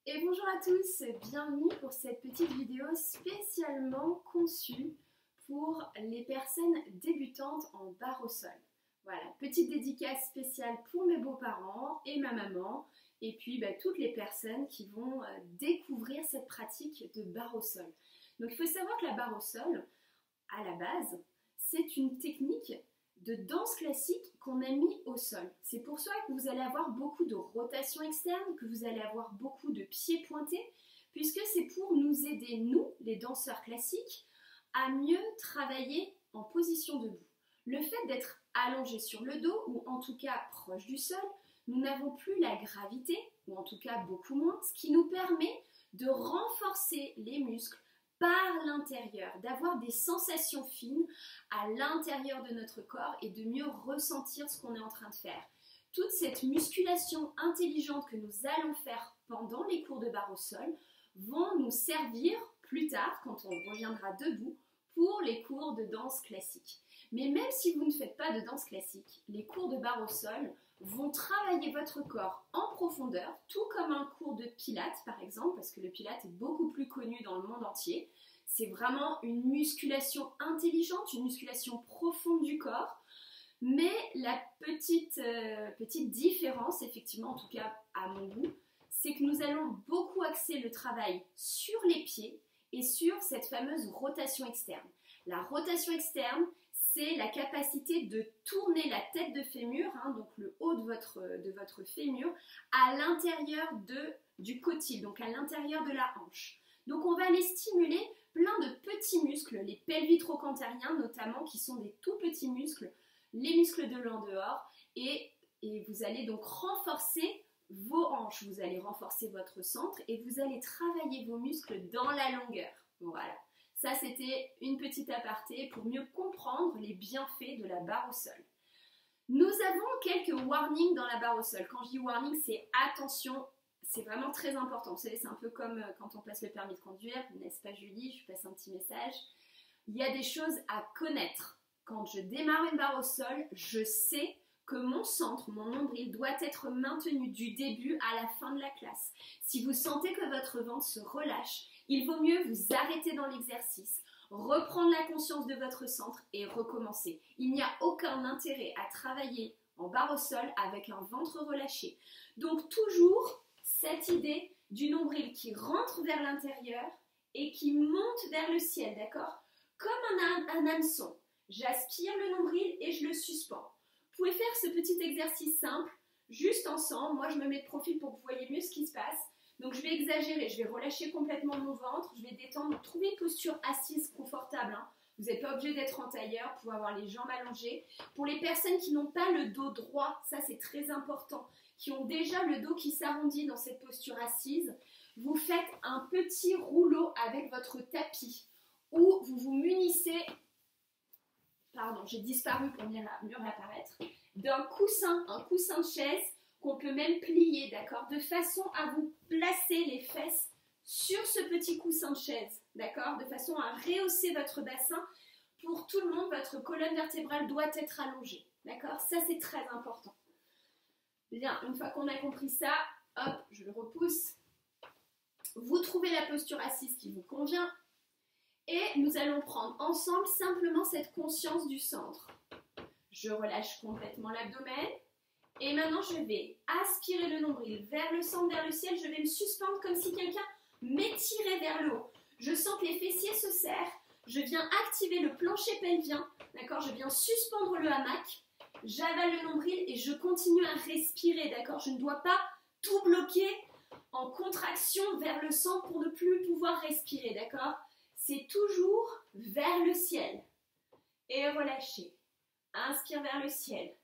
Et bonjour à tous, bienvenue pour cette petite vidéo spécialement conçue pour les personnes débutantes en barre au sol. Voilà, petite dédicace spéciale pour mes beaux-parents et ma maman, et puis toutes les personnes qui vont découvrir cette pratique de barre au sol. Donc il faut savoir que la barre au sol, à la base, c'est une technique de danse classique qu'on a mis au sol. C'est pour ça que vous allez avoir beaucoup de rotation externe, que vous allez avoir beaucoup de pieds pointés, puisque c'est pour nous aider, nous, les danseurs classiques, à mieux travailler en position debout. Le fait d'être allongé sur le dos, ou en tout cas proche du sol, nous n'avons plus la gravité, ou en tout cas beaucoup moins, ce qui nous permet de renforcer les muscles par l'intérieur, d'avoir des sensations fines à l'intérieur de notre corps et de mieux ressentir ce qu'on est en train de faire. Toute cette musculation intelligente que nous allons faire pendant les cours de barre au sol vont nous servir plus tard, quand on reviendra debout, pour les cours de danse classique. Mais même si vous ne faites pas de danse classique, les cours de barre au sol vont travailler votre corps en profondeur, tout comme un cours de pilates par exemple, parce que le pilates est beaucoup plus connu dans le monde entier. C'est vraiment une musculation intelligente, une musculation profonde du corps. Mais la petite différence, effectivement, en tout cas à mon goût, c'est que nous allons beaucoup axer le travail sur les pieds et sur cette fameuse rotation externe. La rotation externe, c'est la capacité de tourner la tête de fémur, donc le haut de votre fémur, à l'intérieur du cotyle, donc à l'intérieur de la hanche. Donc on va aller stimuler plein de petits muscles, les pelvitrocanthériens notamment, qui sont des tout petits muscles, les muscles de l'en-dehors, et vous allez donc renforcer vos hanches, vous allez renforcer votre centre et vous allez travailler vos muscles dans la longueur. Voilà. Ça, c'était une petite aparté pour mieux comprendre les bienfaits de la barre au sol. Nous avons quelques warnings dans la barre au sol. Quand je dis warning, c'est attention, c'est vraiment très important. Vous savez, c'est un peu comme quand on passe le permis de conduire, n'est-ce pas Julie? Je passe un petit message. Il y a des choses à connaître. Quand je démarre une barre au sol, je sais que mon centre, mon nombril doit être maintenu du début à la fin de la classe. Si vous sentez que votre ventre se relâche, il vaut mieux vous arrêter dans l'exercice, reprendre la conscience de votre centre et recommencer. Il n'y a aucun intérêt à travailler en barre au sol avec un ventre relâché. Donc toujours cette idée du nombril qui rentre vers l'intérieur et qui monte vers le ciel, d'accord? Comme un hameçon. J'aspire le nombril et je le suspends. Vous pouvez faire ce petit exercice simple, juste ensemble. Moi, je me mets de profil pour que vous voyez mieux ce qui se passe. Donc, je vais exagérer, je vais relâcher complètement mon ventre, je vais détendre, trouver une posture assise confortable. Vous n'êtes pas obligé d'être en tailleur, vous pouvez avoir les jambes allongées. Pour les personnes qui n'ont pas le dos droit, ça c'est très important, qui ont déjà le dos qui s'arrondit dans cette posture assise, vous faites un petit rouleau avec votre tapis où vous vous munissez, pardon, j'ai disparu pour mieux réapparaître, d'un coussin, un coussin de chaise qu'on peut même plier, d'accord, de façon à vous placer les fesses sur ce petit coussin de chaise, d'accord, de façon à rehausser votre bassin. Pour tout le monde, votre colonne vertébrale doit être allongée, d'accord, ça c'est très important. Bien, une fois qu'on a compris ça, hop, je le repousse. Vous trouvez la posture assise qui vous convient et nous allons prendre ensemble simplement cette conscience du centre. Je relâche complètement l'abdomen. Et maintenant, je vais aspirer le nombril vers le centre, vers le ciel. Je vais me suspendre comme si quelqu'un m'étirait vers le haut. Je sens que les fessiers se serrent. Je viens activer le plancher pelvien. D'accord? Je viens suspendre le hamac. J'avale le nombril et je continue à respirer. D'accord? Je ne dois pas tout bloquer en contraction vers le centre pour ne plus pouvoir respirer. D'accord? C'est toujours vers le ciel. Et relâcher. Inspire vers le ciel.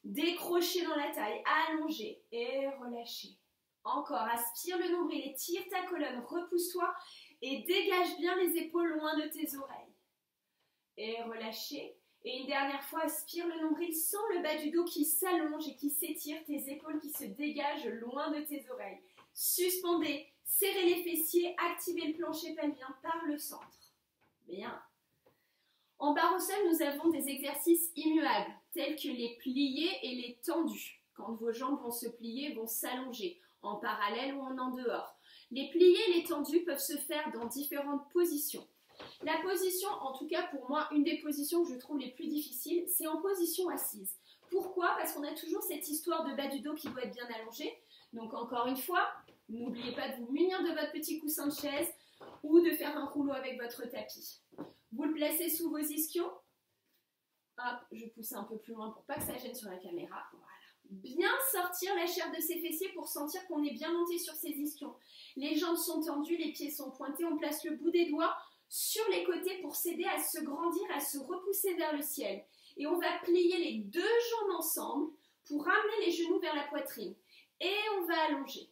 Décrocher dans la taille, allonger et relâcher. Encore, aspire le nombril et tire ta colonne, repousse-toi et dégage bien les épaules loin de tes oreilles. Et relâcher. Et une dernière fois, aspire le nombril sans le bas du dos qui s'allonge et qui s'étire, tes épaules qui se dégagent loin de tes oreilles. Suspendez, serrez les fessiers, activez le plancher pelvien par le centre. Bien. En barre au sol, nous avons des exercices immuables, tels que les pliés et les tendus. quand vos jambes vont se plier, vont s'allonger, en parallèle ou en dehors. Les pliés et les tendus peuvent se faire dans différentes positions. La position, en tout cas pour moi, une des positions que je trouve les plus difficiles, c'est en position assise. Pourquoi? Parce qu'on a toujours cette histoire de bas du dos qui doit être bien allongé. Donc encore une fois, n'oubliez pas de vous munir de votre petit coussin de chaise ou de faire un rouleau avec votre tapis. Vous le placez sous vos ischions. Hop, je pousse un peu plus loin pour pas que ça gêne sur la caméra. Voilà. Bien sortir la chair de ses fessiers pour sentir qu'on est bien monté sur ses ischions. Les jambes sont tendues, les pieds sont pointés. On place le bout des doigts sur les côtés pour s'aider à se grandir, à se repousser vers le ciel. Et on va plier les deux jambes ensemble pour ramener les genoux vers la poitrine. Et on va allonger.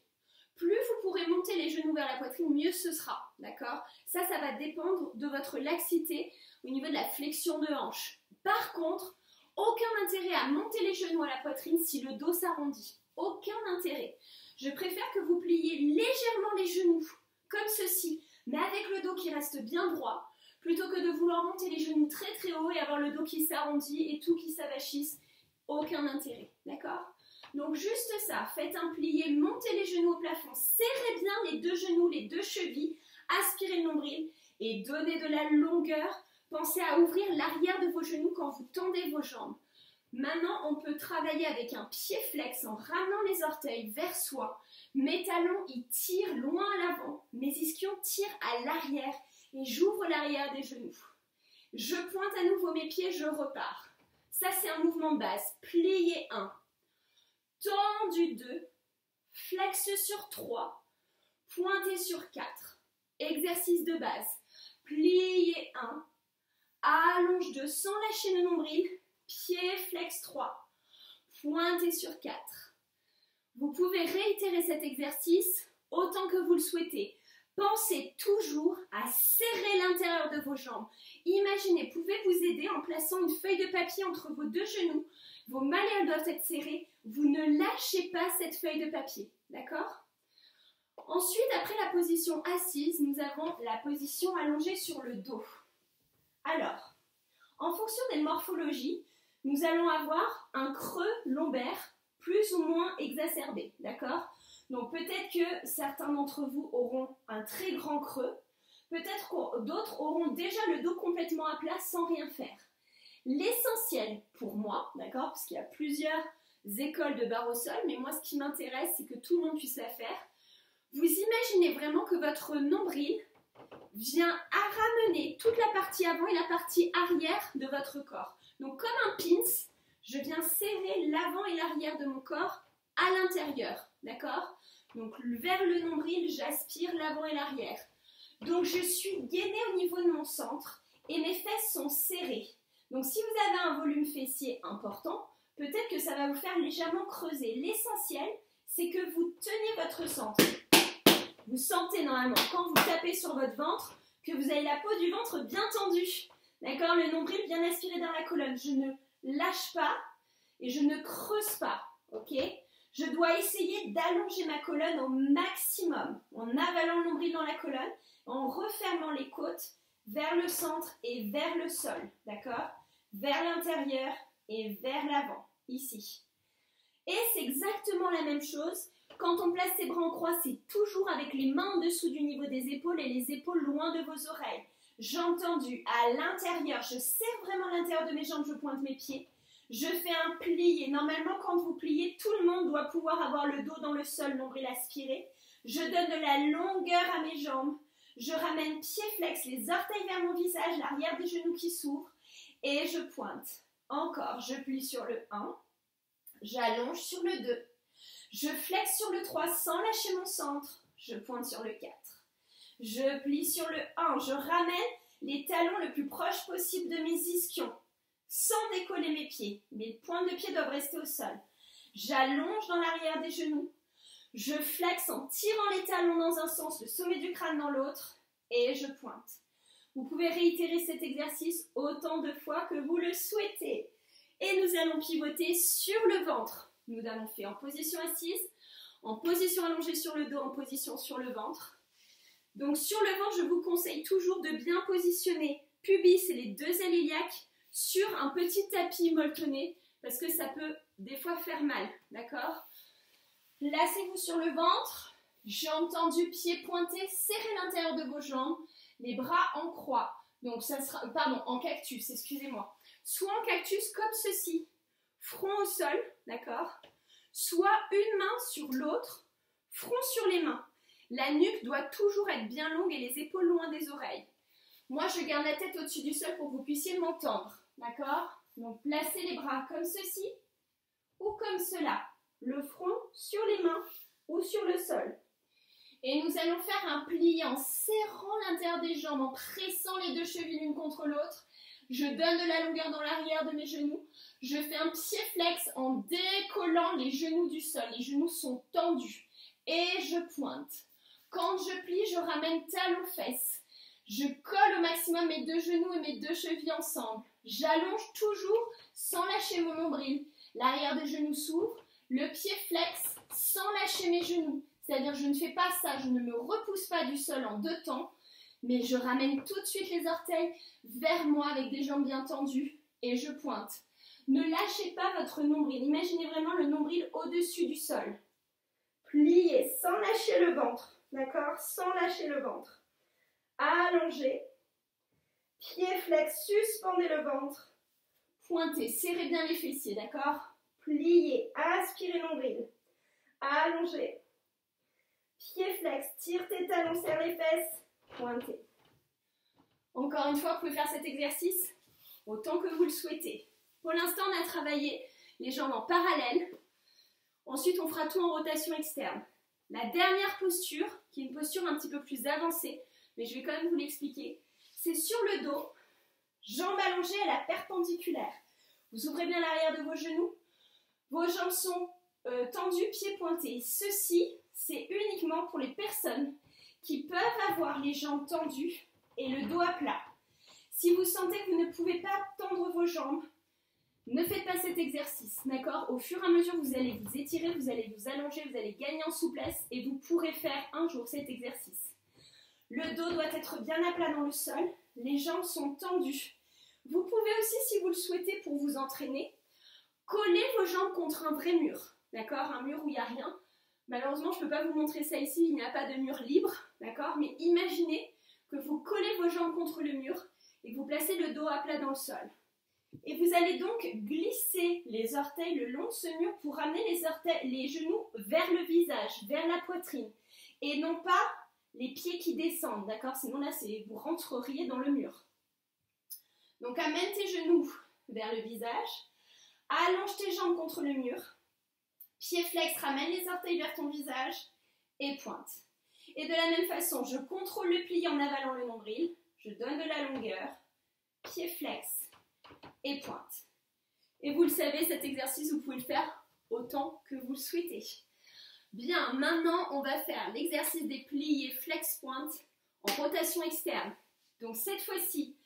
Plus vous pourrez monter les genoux vers la poitrine, mieux ce sera. D'accord? Ça va dépendre de votre laxité au niveau de la flexion de hanche. Par contre, aucun intérêt à monter les genoux à la poitrine si le dos s'arrondit. Aucun intérêt. Je préfère que vous pliez légèrement les genoux, comme ceci, mais avec le dos qui reste bien droit, plutôt que de vouloir monter les genoux très très haut et avoir le dos qui s'arrondit et tout qui s'avachisse. Aucun intérêt, d'accord? Donc juste ça, faites un plié, montez les genoux au plafond, serrez bien les deux genoux, les deux chevilles, aspirez le nombril et donnez de la longueur. Pensez à ouvrir l'arrière de vos genoux quand vous tendez vos jambes. Maintenant, on peut travailler avec un pied flex en ramenant les orteils vers soi. Mes talons, ils tirent loin à l'avant, mes ischions tirent à l'arrière et j'ouvre l'arrière des genoux. Je pointe à nouveau mes pieds, je repars. Ça, c'est un mouvement de base. Plié 1, tendu 2, flex sur 3, pointé sur 4. Exercice de base. Plié 1, allonge 2 sans lâcher le nombril, pied flex 3, pointé sur 4. Vous pouvez réitérer cet exercice autant que vous le souhaitez. Pensez toujours à serrer l'intérieur de vos jambes. Imaginez, pouvez vous aider en plaçant une feuille de papier entre vos deux genoux. Vos mollets doivent être serrés. Vous ne lâchez pas cette feuille de papier. D'accord? Ensuite, après la position assise, nous avons la position allongée sur le dos. Alors, en fonction des morphologies, nous allons avoir un creux lombaire plus ou moins exacerbé. D'accord? Donc peut-être que certains d'entre vous auront un très grand creux, peut-être que d'autres auront déjà le dos complètement à plat sans rien faire. L'essentiel pour moi, d'accord, parce qu'il y a plusieurs écoles de barre au sol, mais moi ce qui m'intéresse c'est que tout le monde puisse la faire. Vous imaginez vraiment que votre nombril vient à ramener toute la partie avant et la partie arrière de votre corps. Donc comme un pins, je viens serrer l'avant et l'arrière de mon corps à l'intérieur, d'accord? Donc vers le nombril, j'aspire l'avant et l'arrière. Donc je suis gainée au niveau de mon centre et mes fesses sont serrées. Donc si vous avez un volume fessier important, peut-être que ça va vous faire légèrement creuser. L'essentiel, c'est que vous teniez votre centre. Vous sentez normalement, quand vous tapez sur votre ventre, que vous avez la peau du ventre bien tendue. D'accord? Le nombril bien aspiré dans la colonne. Je ne lâche pas et je ne creuse pas. Ok? Je dois essayer d'allonger ma colonne au maximum en avalant le nombril dans la colonne, en refermant les côtes vers le centre et vers le sol, d'accord? Vers l'intérieur et vers l'avant, ici. Et c'est exactement la même chose. Quand on place ses bras en croix, c'est toujours avec les mains en dessous du niveau des épaules et les épaules loin de vos oreilles. Jambes tendues à l'intérieur, je serre vraiment l'intérieur de mes jambes, je pointe mes pieds. Je fais un pli et normalement quand vous pliez, tout le monde doit pouvoir avoir le dos dans le sol, nombril aspiré. Je donne de la longueur à mes jambes. Je ramène pied flex, les orteils vers mon visage, l'arrière des genoux qui s'ouvrent. Et je pointe. Encore, je plie sur le 1. J'allonge sur le 2. Je flex sur le 3 sans lâcher mon centre. Je pointe sur le 4. Je plie sur le 1. Je ramène les talons le plus proche possible de mes ischions, sans décoller mes pieds. Mes pointes de pied doivent rester au sol. J'allonge dans l'arrière des genoux. Je flex en tirant les talons dans un sens, le sommet du crâne dans l'autre, et je pointe. Vous pouvez réitérer cet exercice autant de fois que vous le souhaitez. Et nous allons pivoter sur le ventre. Nous l'avons fait en position assise, en position allongée sur le dos, en position sur le ventre. Donc sur le ventre, je vous conseille toujours de bien positionner pubis et les deux ailes iliaques sur un petit tapis molletonné parce que ça peut des fois faire mal, d'accord? Placez-vous sur le ventre, jambes tendues, pieds pointés, serrez l'intérieur de vos jambes, les bras en croix, donc ça sera, pardon, en cactus, excusez-moi. Soit en cactus comme ceci, front au sol, d'accord? Soit une main sur l'autre, front sur les mains. La nuque doit toujours être bien longue et les épaules loin des oreilles. Moi, je garde la tête au-dessus du sol pour que vous puissiez m'entendre, d'accord? Donc, placez les bras comme ceci ou comme cela. Le front sur les mains ou sur le sol. Et nous allons faire un pli en serrant l'intérieur des jambes, en pressant les deux chevilles l'une contre l'autre. Je donne de la longueur dans l'arrière de mes genoux. Je fais un pied flex en décollant les genoux du sol. Les genoux sont tendus. Et je pointe. Quand je plie, je ramène talons-fesses. Je colle au maximum mes deux genoux et mes deux chevilles ensemble. J'allonge toujours sans lâcher mon nombril. L'arrière des genoux s'ouvre. Le pied flex sans lâcher mes genoux. C'est-à-dire je ne fais pas ça, je ne me repousse pas du sol en deux temps, mais je ramène tout de suite les orteils vers moi avec des jambes bien tendues et je pointe. Ne lâchez pas votre nombril. Imaginez vraiment le nombril au-dessus du sol. Pliez sans lâcher le ventre, d'accord? Sans lâcher le ventre. Allongez. Pied flex, suspendez le ventre. Pointez, serrez bien les fessiers, d'accord? Pliez, aspirez nombril. Allongez. Pied flex, tire tes talons, serre les fesses. Pointez. Encore une fois, vous pouvez faire cet exercice autant que vous le souhaitez. Pour l'instant, on a travaillé les jambes en parallèle. Ensuite, on fera tout en rotation externe. La dernière posture, qui est une posture un petit peu plus avancée, mais je vais quand même vous l'expliquer, c'est sur le dos, jambes allongées à la perpendiculaire. Vous ouvrez bien l'arrière de vos genoux. Vos jambes sont tendues, pieds pointés. Ceci, c'est uniquement pour les personnes qui peuvent avoir les jambes tendues et le dos à plat. Si vous sentez que vous ne pouvez pas tendre vos jambes, ne faites pas cet exercice, d'accord? Au fur et à mesure, vous allez vous étirer, vous allez vous allonger, vous allez gagner en souplesse et vous pourrez faire un jour cet exercice. Le dos doit être bien à plat dans le sol, les jambes sont tendues. Vous pouvez aussi, si vous le souhaitez pour vous entraîner, coller vos jambes contre un vrai mur, d'accord? Un mur où il n'y a rien. Malheureusement, je ne peux pas vous montrer ça ici, il n'y a pas de mur libre, d'accord? Mais imaginez que vous collez vos jambes contre le mur et que vous placez le dos à plat dans le sol. Et vous allez donc glisser les orteils le long de ce mur pour ramener les genoux vers le visage, vers la poitrine. Et non pas les pieds qui descendent, d'accord? Sinon là, vous rentreriez dans le mur. Donc amène tes genoux vers le visage, allonge tes jambes contre le mur, pied flex, ramène les orteils vers ton visage et pointe. Et de la même façon, je contrôle le pli en avalant le nombril, je donne de la longueur, pied flex et pointe. Et vous le savez, cet exercice, vous pouvez le faire autant que vous le souhaitez. Bien, maintenant, on va faire l'exercice des pliés flex-pointe en rotation externe. Donc cette fois-ci,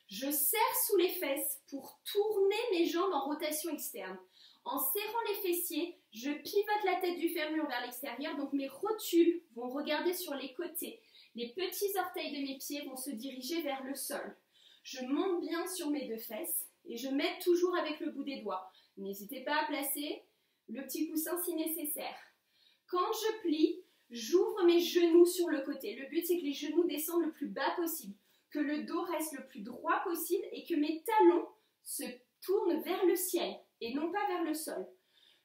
je serre sous les fesses pour tourner mes jambes en rotation externe. En serrant les fessiers, je pivote la tête du fémur vers l'extérieur, donc mes rotules vont regarder sur les côtés. Les petits orteils de mes pieds vont se diriger vers le sol. Je monte bien sur mes deux fesses et je m'aide toujours avec le bout des doigts. N'hésitez pas à placer le petit coussin si nécessaire. Quand je plie, j'ouvre mes genoux sur le côté. Le but, c'est que les genoux descendent le plus bas possible, que le dos reste le plus droit possible et que mes talons se tournent vers le ciel et non pas vers le sol.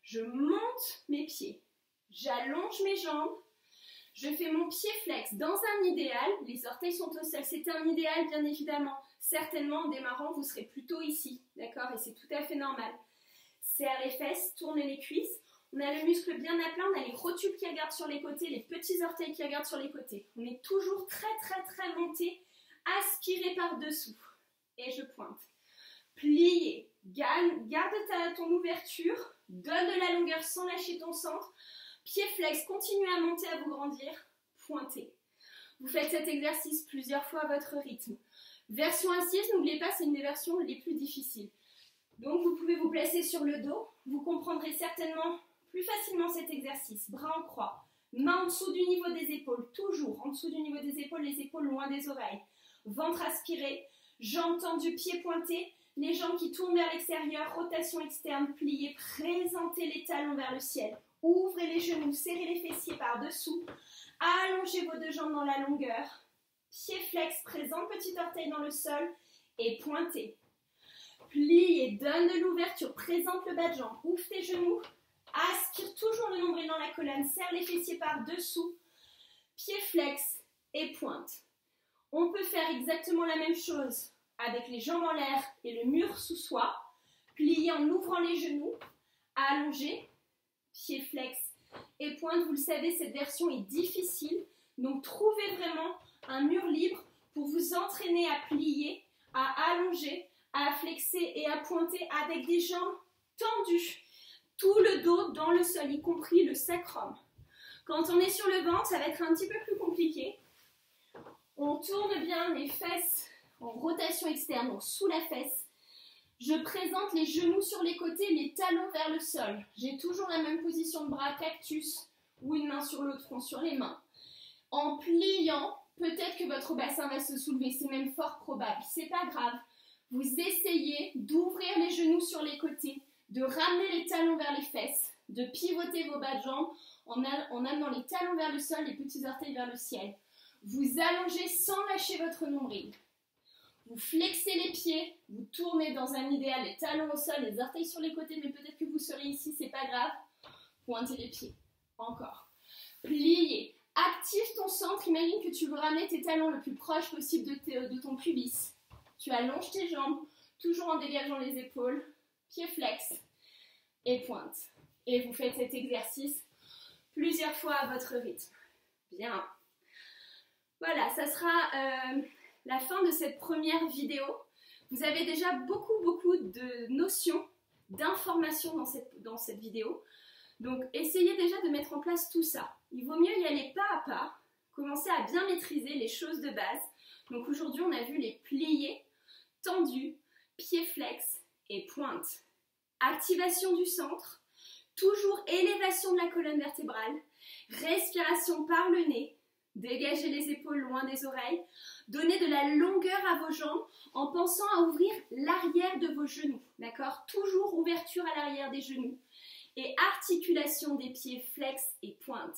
Je monte mes pieds, j'allonge mes jambes, je fais mon pied flex dans un idéal, les orteils sont au sol, c'est un idéal bien évidemment. Certainement en démarrant, vous serez plutôt ici, d'accord? Et c'est tout à fait normal. Serre les fesses, tournez les cuisses. On a le muscle bien à plat, on a les rotules qui regardent sur les côtés, les petits orteils qui regardent sur les côtés. On est toujours très monté, aspiré par-dessous. Et je pointe. Pliez, garde ton ouverture, donne de la longueur sans lâcher ton centre. Pied flex, continuez à monter, à vous grandir, pointez. Vous faites cet exercice plusieurs fois à votre rythme. Version assise, n'oubliez pas, c'est une des versions les plus difficiles. Donc vous pouvez vous placer sur le dos, vous comprendrez certainement plus facilement cet exercice. Bras en croix, main en dessous du niveau des épaules, toujours en dessous du niveau des épaules, les épaules loin des oreilles. Ventre aspiré, jambes tendues, pieds pointés. Les jambes qui tournent vers l'extérieur, rotation externe, pliez, présentez les talons vers le ciel. Ouvrez les genoux, serrez les fessiers par-dessous. Allongez vos 2 jambes dans la longueur. Pied flex, présente petit orteil dans le sol et pointez. Pliez, donne de l'ouverture, présente le bas de jambe. Ouvre tes genoux. Aspire toujours le nombril dans la colonne, serre les fessiers par-dessous. Pied flex et pointe. On peut faire exactement la même chose avec les jambes en l'air et le mur sous soi. Pliez en ouvrant les genoux, allongez, pied flex et pointe. Vous le savez, cette version est difficile, donc trouvez vraiment un mur libre pour vous entraîner à plier, à allonger, à flexer et à pointer avec des jambes tendues. Tout le dos dans le sol, y compris le sacrum. Quand on est sur le ventre, ça va être un petit peu plus compliqué. On tourne bien les fesses en rotation externe, donc sous la fesse. Je présente les genoux sur les côtés, les talons vers le sol. J'ai toujours la même position de bras, cactus, ou une main sur le tronc, sur les mains. En pliant, peut-être que votre bassin va se soulever, c'est même fort probable. C'est pas grave. Vous essayez d'ouvrir les genoux sur les côtés, de ramener les talons vers les fesses, de pivoter vos bas de jambes en amenant les talons vers le sol, les petits orteils vers le ciel. Vous allongez sans lâcher votre nombril. Vous flexez les pieds, vous tournez dans un idéal, les talons au sol, les orteils sur les côtés, mais peut-être que vous serez ici, c'est pas grave. Pointez les pieds. Encore. Pliez. Active ton centre. Imagine que tu veux ramener tes talons le plus proche possible de ton pubis. Tu allonges tes jambes, toujours en dégageant les épaules. Pied flex et pointe. Et vous faites cet exercice plusieurs fois à votre rythme. Bien. Voilà, ça sera la fin de cette première vidéo. Vous avez déjà beaucoup de notions, d'informations dans cette vidéo. Donc, essayez déjà de mettre en place tout ça. Il vaut mieux y aller pas à pas, commencer à bien maîtriser les choses de base. Donc, aujourd'hui, on a vu les pliés, tendus, pieds flex et pointe. Activation du centre, toujours élévation de la colonne vertébrale, respiration par le nez. Dégagez les épaules loin des oreilles. Donnez de la longueur à vos jambes en pensant à ouvrir l'arrière de vos genoux. D'accord? Toujours ouverture à l'arrière des genoux. Et articulation des pieds flex et pointe.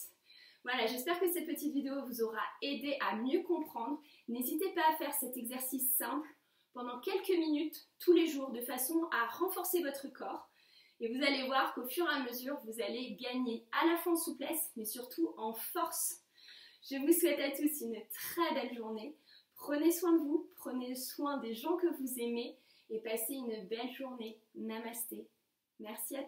Voilà, j'espère que cette petite vidéo vous aura aidé à mieux comprendre. N'hésitez pas à faire cet exercice simple pendant quelques minutes tous les jours de façon à renforcer votre corps. Et vous allez voir qu'au fur et à mesure, vous allez gagner à la fois en souplesse, mais surtout en force. Je vous souhaite à tous une très belle journée. Prenez soin de vous, prenez soin des gens que vous aimez et passez une belle journée. Namasté. Merci à tous.